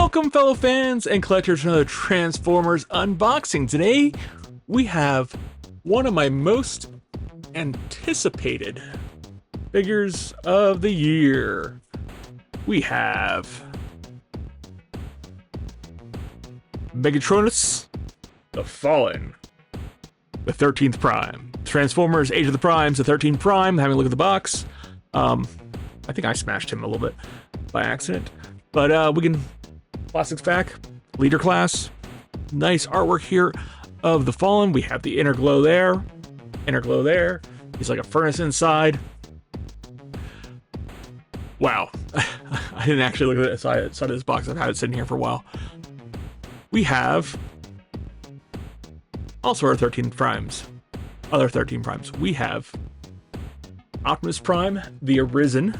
Welcome, fellow fans and collectors, to another Transformers unboxing. Today, we have one of my most anticipated figures of the year. We have Megatronus, the Fallen, the 13th Prime. Transformers Age of the Primes, the 13th Prime. Having a look at the box. I think I smashed him a little bit by accident. But we can... Plastics back. Leader class. Nice artwork here of the Fallen. We have the inner glow there. Inner glow there. He's like a furnace inside. Wow. I didn't actually look at the side of this box. I've had it sitting here for a while. We have also our 13 primes. Other 13 primes. We have Optimus Prime, the Arisen.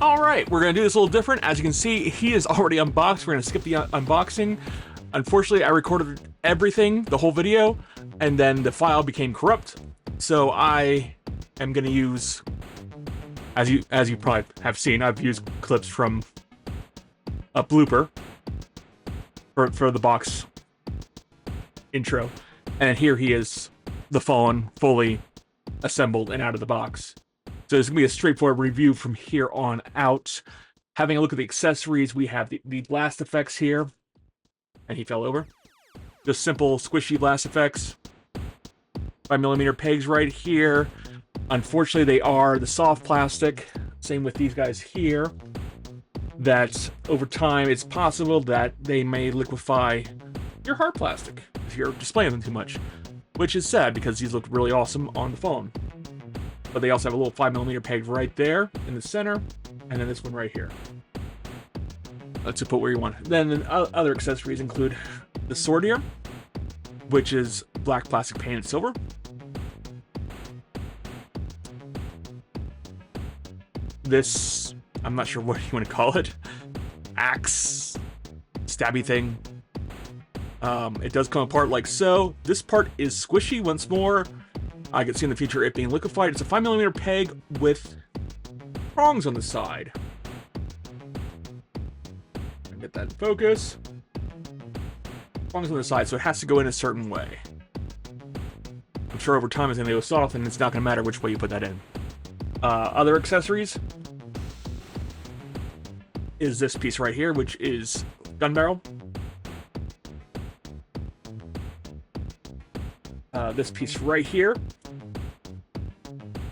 Alright, we're going to do this a little different. As you can see, he is already unboxed. We're going to skip the unboxing. Unfortunately, I recorded everything, the whole video, and then the file became corrupt. So I am going to use, as you probably have seen, I've used clips from a blooper for the box intro. And here he is, the Fallen, fully assembled and out of the box. So it's going to be a straightforward review from here on out. Having a look at the accessories, we have the blast effects here. And he fell over. Just simple squishy blast effects. 5mm pegs right here. Unfortunately, they are the soft plastic. Same with these guys here. That over time, it's possible that they may liquefy your hard plastic if you're displaying them too much. Which is sad because these look really awesome on the phone. But they also have a little 5mm peg right there in the center, and then this one right here. Let's put where you want. Then other accessories include the sword here, which is black plastic painted silver. This, I'm not sure what you want to call it, axe, stabby thing. It does come apart like so. This part is squishy once more. I could see in the future it being liquefied. It's a 5mm peg with prongs on the side. Get that in focus. Prongs on the side, so it has to go in a certain way. I'm sure over time it's going to go soft, and it's not going to matter which way you put that in. Other accessories is this piece right here, which is gun barrel. This piece right here,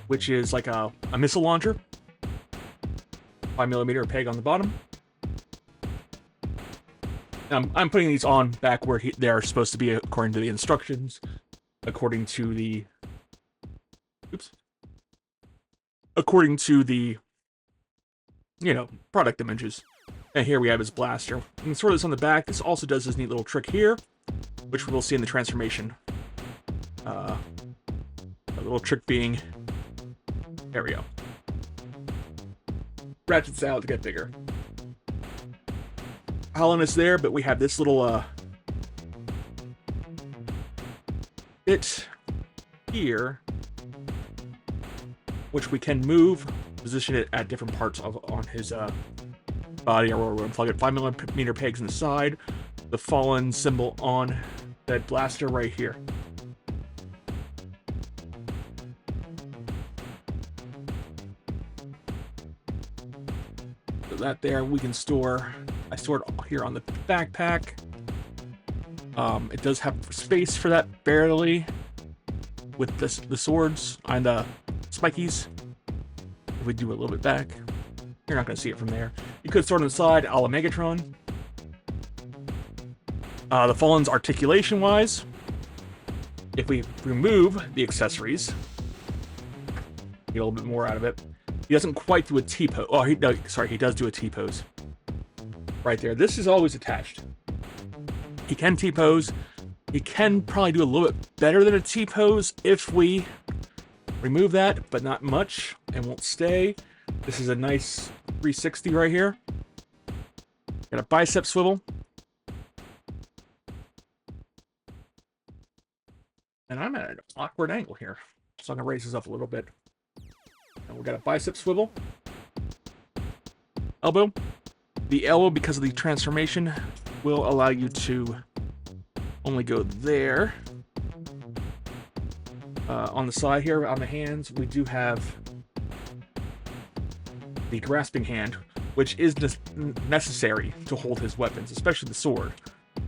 which is like a missile launcher. 5mm peg on the bottom. I'm putting these on back where they're supposed to be according to the instructions, according to the product images. And here we have his blaster. You can throw this on the back. This also does this neat little trick here, which we will see in the transformation. A little trick being, there we go. Ratchets out to get bigger. Hollowness there, but we have this little bit here, which we can move, position it at different parts on his body, or we're going to plug it. 5mm pegs in the side, the Fallen symbol on that blaster right here. That there we can store. I store it here on the backpack. It does have space for that barely with the swords and the spikies. If we do a little bit back, you're not going to see it from there. You could store it on the side, a la Megatron. The Fallen's articulation wise, if we remove the accessories, get a little bit more out of it. He doesn't quite do a T-pose. Oh, he does do a T-pose. Right there. This is always attached. He can T-pose. He can probably do a little bit better than a T-pose if we remove that, but not much, and won't stay. This is a nice 360 right here. Got a bicep swivel. And I'm at an awkward angle here, so I'm going to raise this up a little bit. And we've got a bicep swivel. Elbow. The elbow, because of the transformation, will allow you to only go there. On the side here, on the hands, we do have the grasping hand, which is necessary to hold his weapons, especially the sword,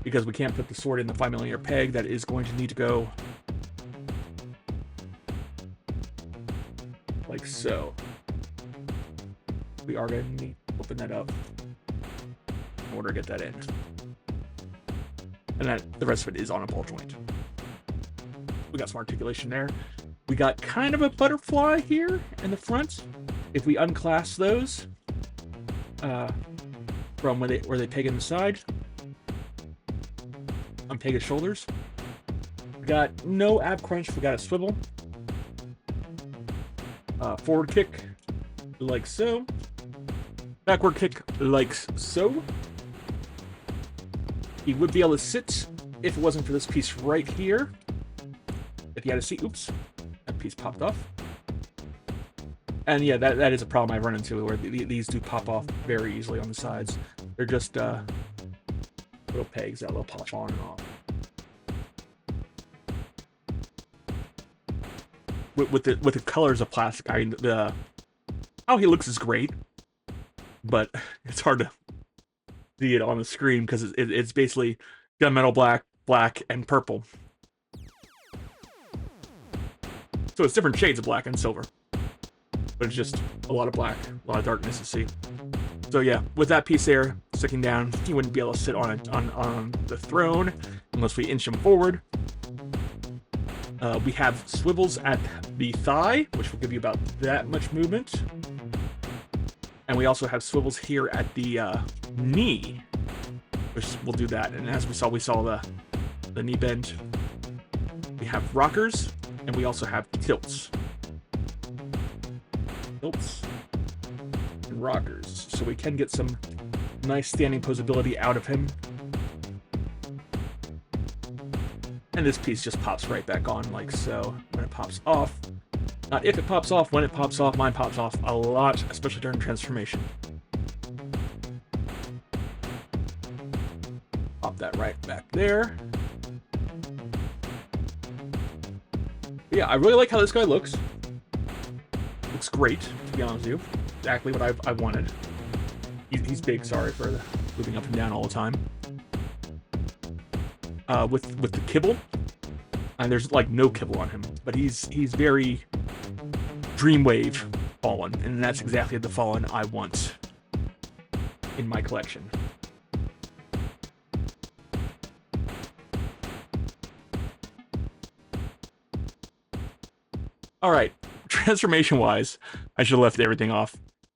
because we can't put the sword in the 5mm peg. That is going to need to go like so. We are going to need to open that up in order to get that in. And that the rest of it is on a ball joint. We got some articulation there. We got kind of a butterfly here in the front. If we unclasp those from where they peg in the side, unpeg his shoulders. We got no ab crunch. We got a swivel. Forward kick, like so. Backward kick, like so. He would be able to sit if it wasn't for this piece right here. If you had to see, oops, that piece popped off. And yeah, that is a problem I run into, where these do pop off very easily on the sides. They're just little pegs that will pop on and off. With the colors of plastic, I mean, how he looks is great, but it's hard to see it on the screen because it's basically gunmetal black, and purple. So it's different shades of black and silver, but it's just a lot of black, a lot of darkness to see. So yeah, with that piece there sticking down, he wouldn't be able to sit on the throne unless we inch him forward. We have swivels at the thigh, which will give you about that much movement. And we also have swivels here at the knee, which will do that. And as we saw the knee bend. We have rockers, and we also have tilts. Tilts and rockers. So we can get some nice standing posability out of him. And this piece just pops right back on like so when it pops off. Not if it pops off, when it pops off. Mine pops off a lot, especially during transformation. Pop that right back there. But yeah, I really like how this guy looks. Looks great, to be honest with you. Exactly what I wanted. He's big, sorry for moving up and down all the time. With the kibble, and there's like no kibble on him, but he's very Dreamwave Fallen, and that's exactly the Fallen I want in my collection. All right, transformation-wise, I should have left everything off.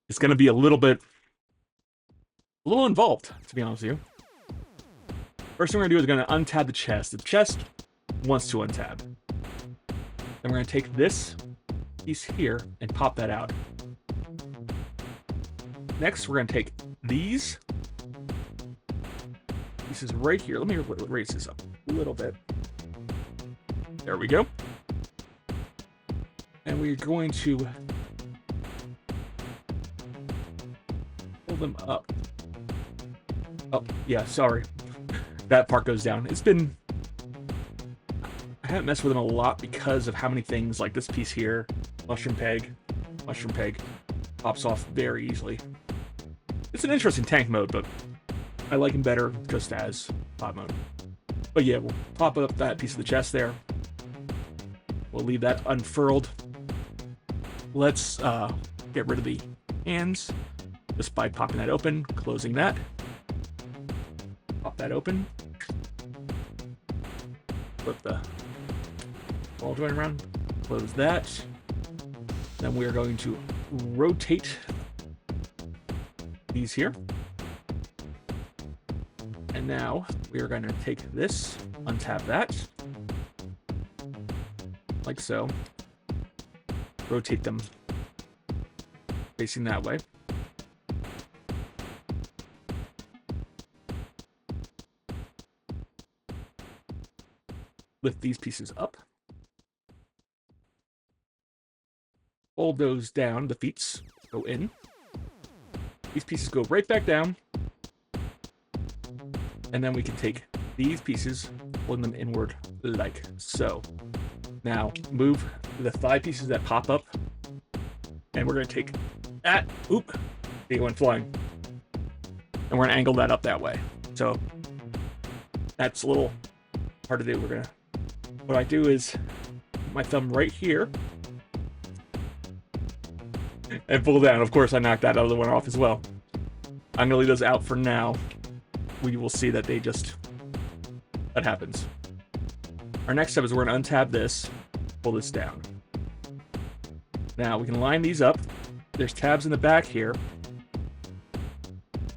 It's going to be a little involved, to be honest with you. First thing we're going to do is going to untab the chest. The chest wants to untab. Then we're going to take this piece here and pop that out. Next, we're going to take these pieces right here. Let me raise this up a little bit. There we go. And we're going to pull them up. Oh, yeah, sorry. That part goes down. I haven't messed with them a lot because of how many things like this piece here, mushroom peg, pops off very easily. It's an interesting tank mode, but I like him better just as pod mode. But yeah, we'll pop up that piece of the chest there. We'll leave that unfurled. Let's get rid of the hands just by popping that open, closing that. Pop that open. Flip the ball joint around, close that. Then we are going to rotate these here. And now we are going to take this, untap that, like so. Rotate them facing that way. Lift these pieces up. fold those down. The feet go in. These pieces go right back down. And then we can take these pieces, fold them inward like so. Now, move the thigh pieces that pop up. And we're going to take that. Oop. They went flying. And we're going to angle that up that way. So, that's a little hard to do. What I do is put my thumb right here. And pull down. Of course, I knocked that other one off as well. I'm going to leave those out for now. We will see that that happens. Our next step is we're going to untab this, pull this down. Now, we can line these up. There's tabs in the back here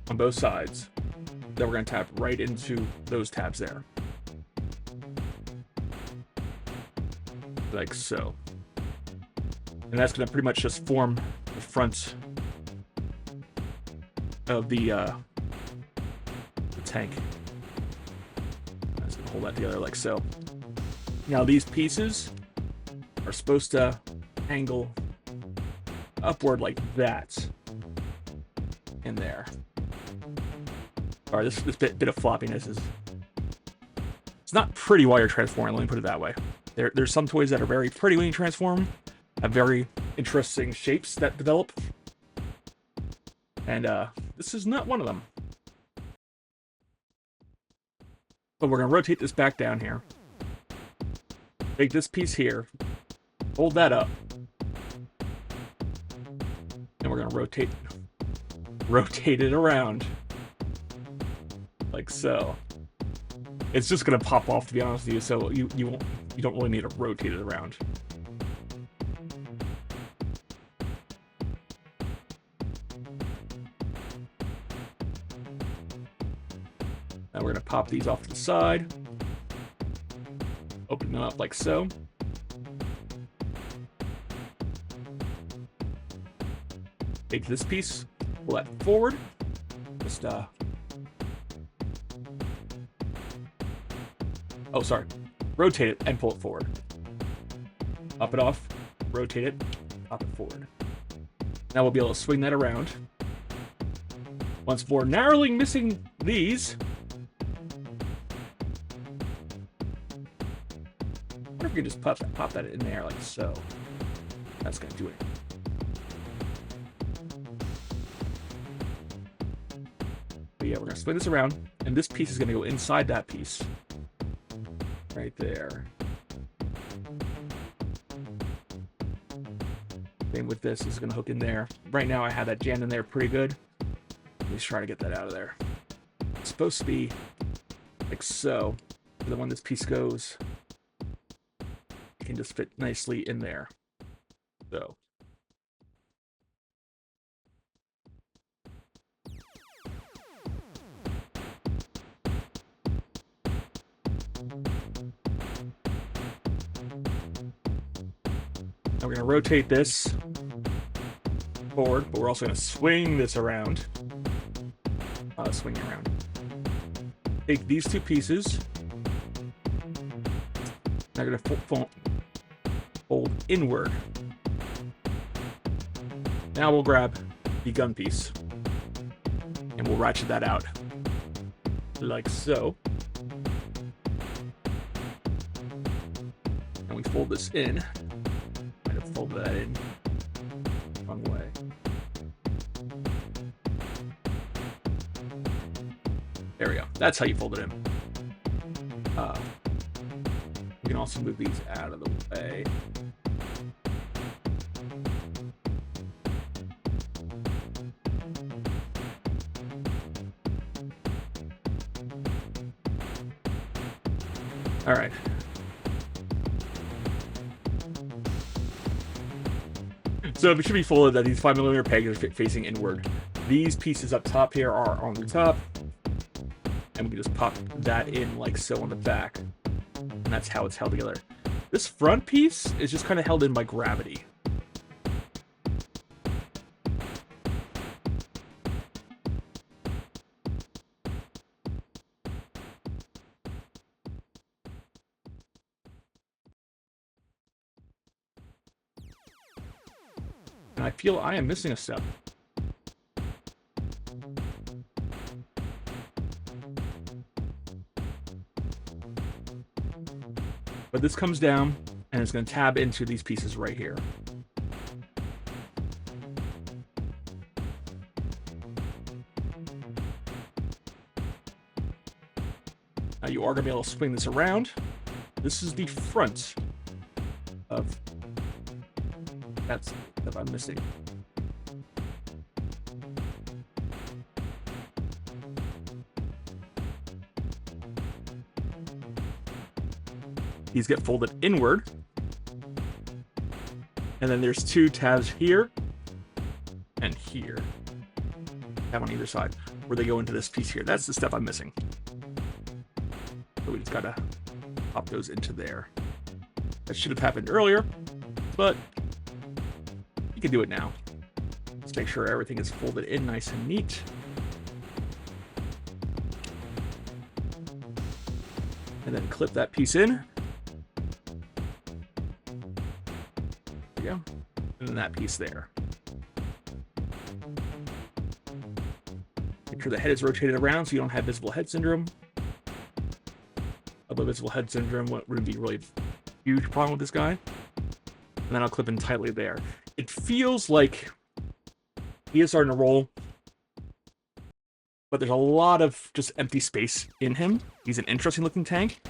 on both sides that we're going to tap right into those tabs there. Like so. And that's going to pretty much just form the front of the tank. I'm just gonna hold that together like so. Now these pieces are supposed to angle upward like that in there. All right, this bit of floppiness is, it's not pretty while you're transforming, let me put it that way. There's some toys that are very pretty when you transform, have very interesting shapes that develop, and this is not one of them. But we're going to rotate this back down here. Take this piece here, hold that up, and we're going to rotate it around like so. It's just going to pop off, to be honest with you, so you don't really need to rotate it around. Now we're going to pop these off to the side. Open them up like so. Take this piece, pull that forward. Just, oh, sorry. Rotate it and pull it forward. Pop it off, rotate it, pop it forward. Now we'll be able to swing that around. Once more, narrowly missing these. I wonder if we can just pop that in there like so. That's going to do it. But yeah, we're going to swing this around, and this piece is going to go inside that piece. Right there. Same with this. This is going to hook in there. Right now I have that jammed in there pretty good. Let's try to get that out of there. It's supposed to be like so. And then when this piece goes, it can just fit nicely in there. So. Now we're going to rotate this forward, but we're also going to swing this around. Swing around. Take these two pieces. Now we're going to fold inward. Now we'll grab the gun piece, and we'll ratchet that out like so. And we fold this in. Fold that in wrong way. There we go. That's how you fold it in. We can also move these out of the way. All right. So it should be folded that these 5mm pegs are facing inward. These pieces up top here are on the top. And we can just pop that in like so on the back. And that's how it's held together. This front piece is just kind of held in by gravity. And I feel I am missing a step. But this comes down, and it's going to tab into these pieces right here. Now you are going to be able to swing this around. This is the front of that stuff I'm missing. These get folded inward. And then there's two tabs here and here. Tab on either side where they go into this piece here. That's the step I'm missing. So we just gotta pop those into there. That should have happened earlier, but you can do it now. Let's make sure everything is folded in nice and neat. And then clip that piece in. There we go. And then that piece there. Make sure the head is rotated around so you don't have visible head syndrome. Although visible head syndrome wouldn't be really a huge problem with this guy. And then I'll clip in tightly there. It feels like he is starting to roll, but there's a lot of just empty space in him. He's an interesting looking tank,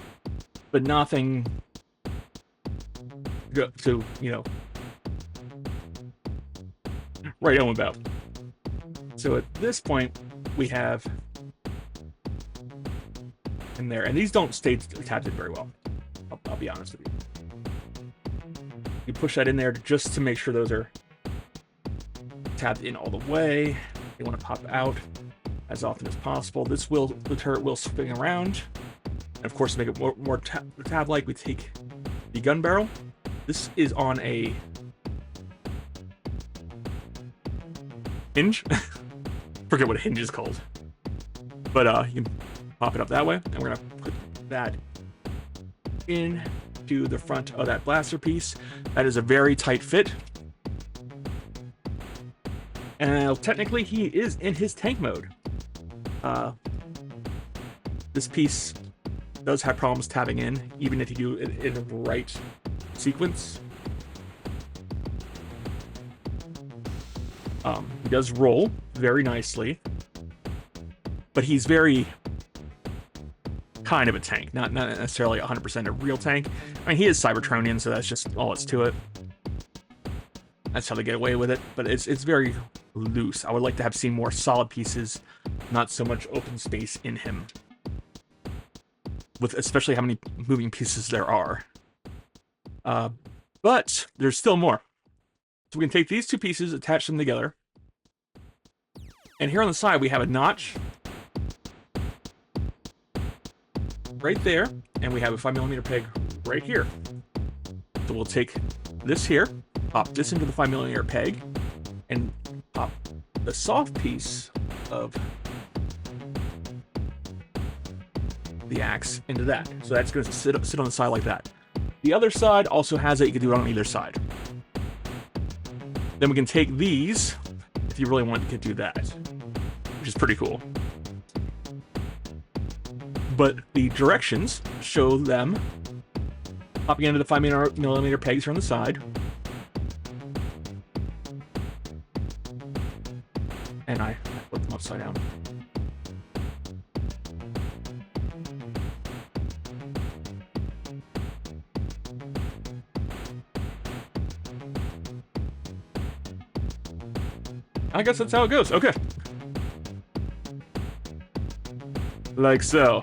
but nothing to, you know, write home about. So at this point, we have in there, and these don't stay tabbed in very well. I'll be honest with you. You push that in there just to make sure those are tabbed in all the way. You want to pop out as often as possible. The turret will swing around. And of course, to make it more tab-like, we take the gun barrel. This is on a hinge. Forget what a hinge is called. But you can pop it up that way, and we're gonna put that into the front of that blaster piece. That is a very tight fit. And technically, he is in his tank mode. This piece does have problems tabbing in, even if you do it in the right sequence. He does roll very nicely, but he's very kind of a tank, not necessarily 100% a real tank. I mean, he is Cybertronian, so that's just all it's to it. That's how they get away with it, but it's very loose. I would like to have seen more solid pieces, not so much open space in him, with especially how many moving pieces there are. But there's still more. So we can take these two pieces, attach them together, and here on the side we have a notch right there, and we have a 5mm peg right here. So we'll take this here, pop this into the 5mm peg, and pop the soft piece of the axe into that. So that's going to sit on the side like that. The other side also has it. You can do it on either side. Then we can take these, if you really want to do that, which is pretty cool. But the directions show them popping into the 5mm pegs here on the side. And I flip them upside down. I guess that's how it goes. Okay. Like so.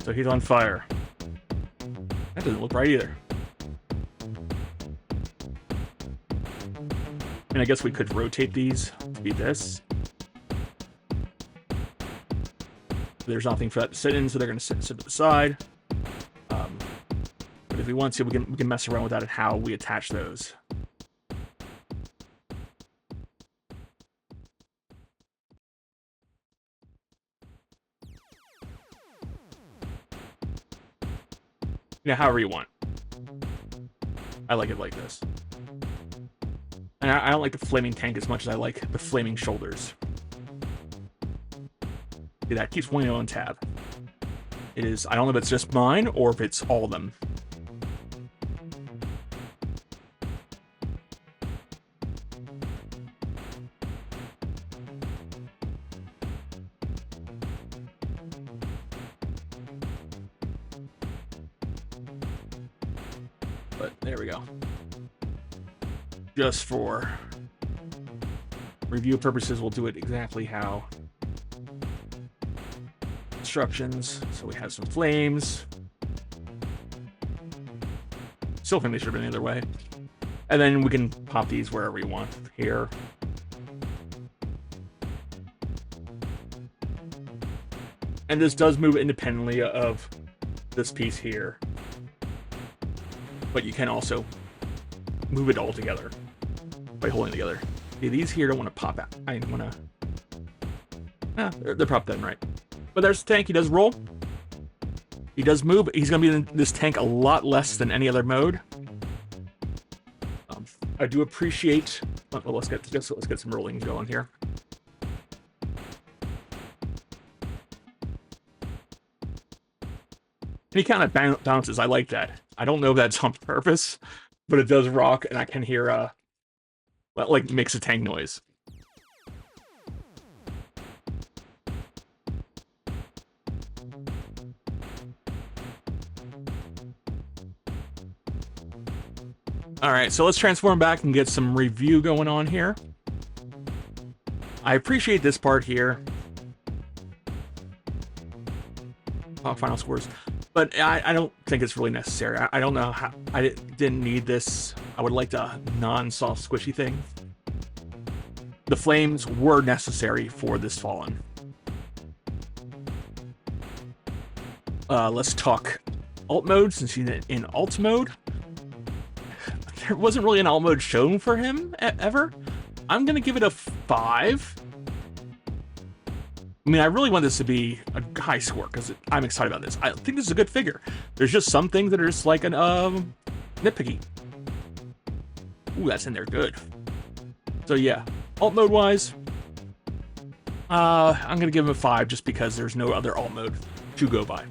So he's on fire. That doesn't look right either. And I guess we could rotate these to be this. There's nothing for that to sit in, so they're going to sit to the side. But if we want to, we can mess around with that and how we attach those. You know, however you want. I like it like this. And I don't like the flaming tank as much as I like the flaming shoulders. See, that keeps window on tab. It is, I don't know if it's just mine or if it's all of them. But there we go. Just for review purposes, we'll do it exactly how. Instructions. So we have some flames. Still think they should have been the other way. And then we can pop these wherever we want here. And this does move independently of this piece here. But you can also move it all together by holding it together. See, these here don't want to pop out. I want to... they're propped in right. But there's the tank. He does roll. He does move. He's going to be in this tank a lot less than any other mode. I do appreciate... Well, let's get some rolling going here. And he kind of bounces. I like that. I don't know if that's on purpose, but it does rock, and I can hear, like, makes a tank noise. Alright, so let's transform back and get some review going on here. I appreciate this part here. Oh, final scores. But I don't think it's really necessary. I don't know how... I didn't need this. I would like the non-soft squishy thing. The flames were necessary for this Fallen. Let's talk alt mode, since he's in alt mode. There wasn't really an alt mode shown for him ever. I'm gonna give it a 5. I mean, I really want this to be a high score because I'm excited about this. I think this is a good figure. There's just some things that are just like an nitpicky. Ooh, that's in there good. So yeah, alt mode wise, I'm gonna give him a 5 just because there's no other alt mode to go by.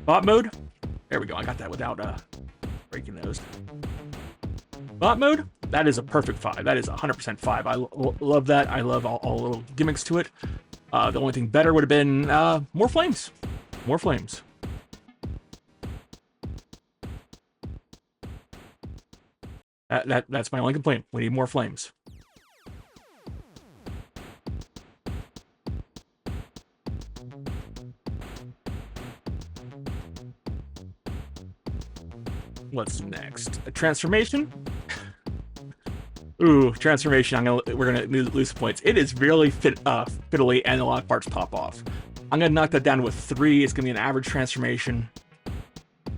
Bot mode. There we go. I got that without breaking those. Bot mode. That is a perfect 5. That is 100% 5. I love that. I love all the little gimmicks to it. The only thing better would have been more flames. More flames. That's my only complaint. We need more flames. What's next? A transformation? Ooh, transformation. We're gonna lose points. It is really fiddly, and a lot of parts pop off. I'm gonna knock that down to a 3. It's gonna be an average transformation.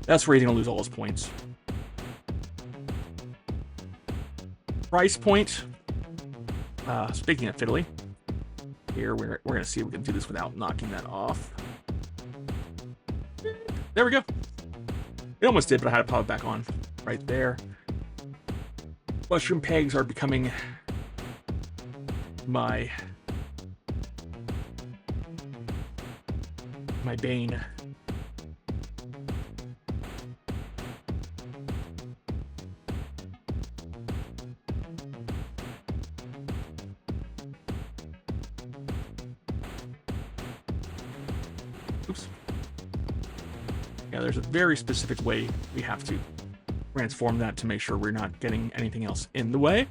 That's where he's gonna lose all his points. Price point. Speaking of fiddly, here we're gonna see if we can do this without knocking that off. There we go. It almost did, but I had to pop it back on right there. Mushroom pegs are becoming my bane. Oops. Yeah, there's a very specific way we have to transform that to make sure we're not getting anything else in the way.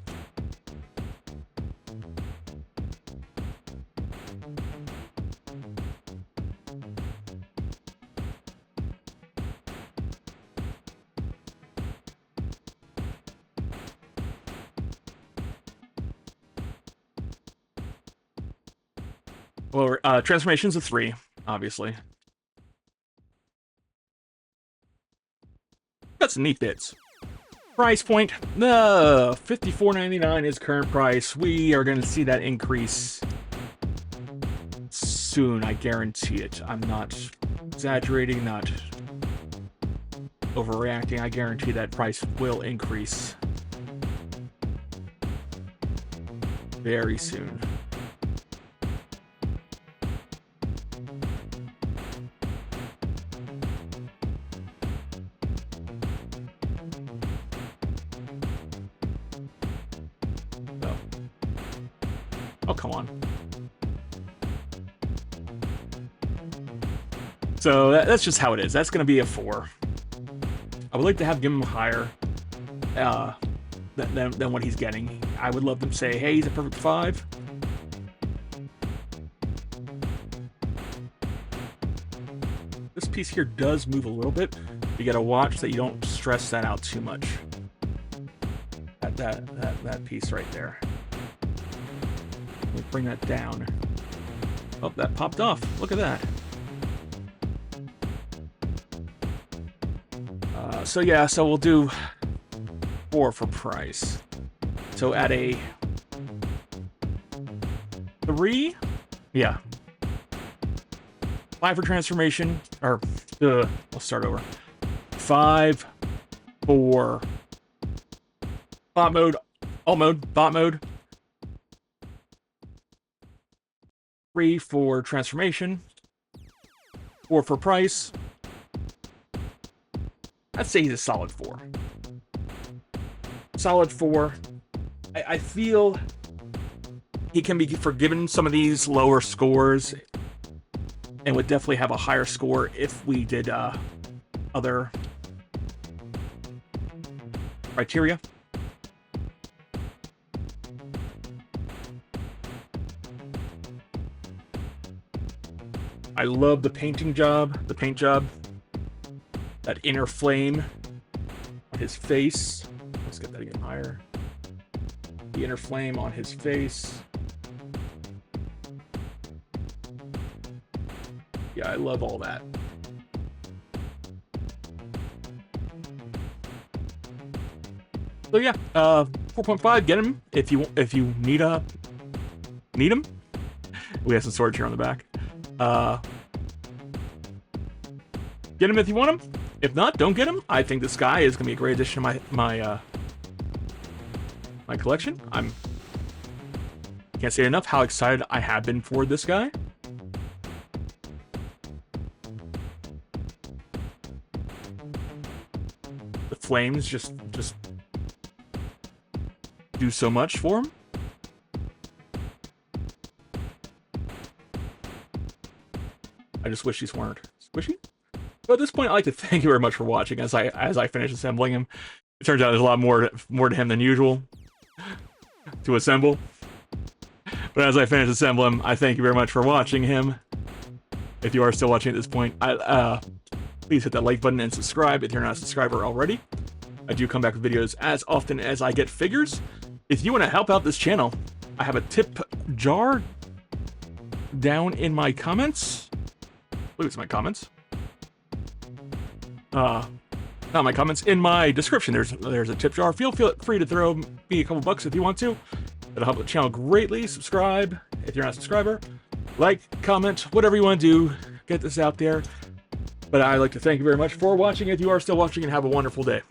Well, transformation's a 3, obviously. Got some neat bits. Price point, the $54.99 is current price. We are going to see that increase soon, I guarantee it. I'm not exaggerating, not overreacting. I guarantee that price will increase very soon. Oh, come on. So that's just how it is. That's going to be a 4. I would like to have given him higher than what he's getting. I would love them to say, hey, he's a perfect 5. This piece here does move a little bit. You got to watch that you don't stress that out too much. That piece right there. Let me bring that down. Oh, that popped off. Look at that. So yeah, so we'll do 4 for price. So at a 3, yeah. 5 for transformation, or we'll start over. 5 for bot mode, alt mode, bot mode. 3 for transformation. 4 for price. I'd say he's a solid 4. Solid 4. I feel he can be forgiven some of these lower scores and would definitely have a higher score if we did other criteria. I love the painting job, the paint job. That inner flame on his face. Let's get that again higher. The inner flame on his face. Yeah, I love all that. So yeah, 4.5. Get him if you need him. We have some swords here on the back. Get him if you want him. If not, don't get him. I think this guy is gonna be a great addition to my collection. Can't say enough how excited I have been for this guy. The flames just do so much for him. I just wish these weren't squishy. But at this point, I'd like to thank you very much for watching as I finish assembling him. It turns out there's a lot more to him than usual to assemble. But as I finish assembling him, I thank you very much for watching him. If you are still watching at this point, please hit that like button and subscribe if you're not a subscriber already. I do come back with videos as often as I get figures. If you want to help out this channel, I have a tip jar down in my comments. Look, it's my comments. Not my comments, in my description. There's a tip jar. Feel free to throw me a couple bucks if you want to. It'll help the channel greatly. Subscribe if you're not a subscriber. Like, comment, whatever you want to do. Get this out there. But I'd like to thank you very much for watching if you are still watching, and have a wonderful day.